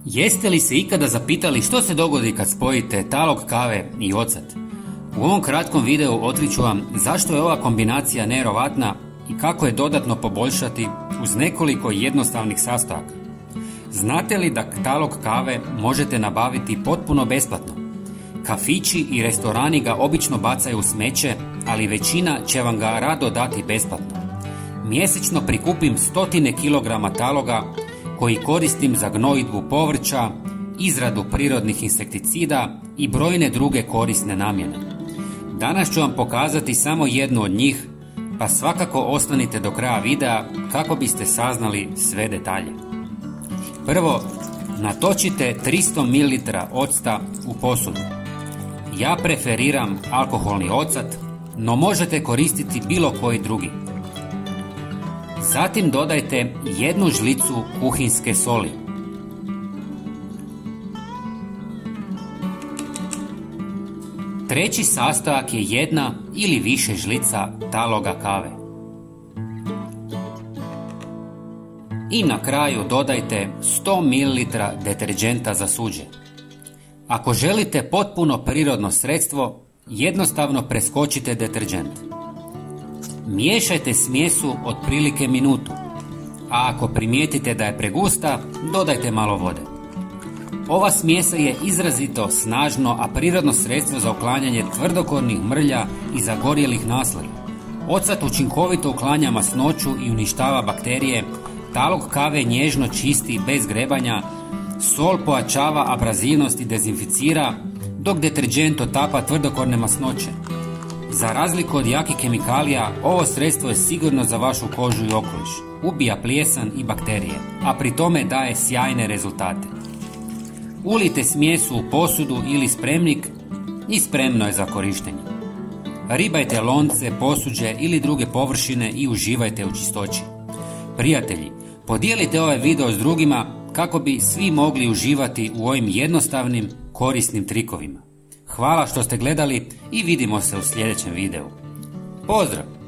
Jeste li se ikada zapitali što se dogodi kad spojite talog kave i ocat? U ovom kratkom videu otkriću vam zašto je ova kombinacija nevjerovatna i kako je dodatno poboljšati uz nekoliko jednostavnih sastojaka. Znate li da talog kave možete nabaviti potpuno besplatno? Kafići i restorani ga obično bacaju u smeće, ali većina će vam ga rado dati besplatno. Mjesečno prikupim 100 kg taloga koji koristim za gnojidbu povrća, izradu prirodnih insekticida i brojne druge korisne namjene. Danas ću vam pokazati samo jednu od njih, pa svakako ostanite do kraja videa kako biste saznali sve detalje. Prvo, natočite 300 ml octa u posudu. Ja preferiram alkoholni ocat, no možete koristiti bilo koji drugi. Zatim dodajte 1 žlicu kuhinjske soli. Treći sastojak je 1 ili više žlica taloga kave. I na kraju dodajte 100 ml deterdženta za suđe. Ako želite potpuno prirodno sredstvo, jednostavno preskočite deterdžent. Miješajte smjesu otprilike minutu, a ako primijetite da je pregusta, dodajte malo vode. Ova smjesa je izrazito snažno, a prirodno sredstvo za uklanjanje tvrdokornih mrlja i zagorjelih naslage. Ocat učinkovito uklanja masnoću i uništava bakterije, talog kave nježno čisti bez grebanja, sol pojačava abrazivnost i dezinficira, dok deterdžent otapa tvrdokorne masnoće. Za razliku od jakih kemikalija, ovo sredstvo je sigurno za vašu kožu i okoliš. Ubija plijesan i bakterije, a pri tome daje sjajne rezultate. Ulijte smjesu u posudu ili spremnik i spremno je za korištenje. Ribajte lonce, posuđe ili druge površine i uživajte u čistoći. Prijatelji, podijelite ovaj video s drugima kako bi svi mogli uživati u ovim jednostavnim, korisnim trikovima. Hvala što ste gledali i vidimo se u sljedećem videu. Pozdrav!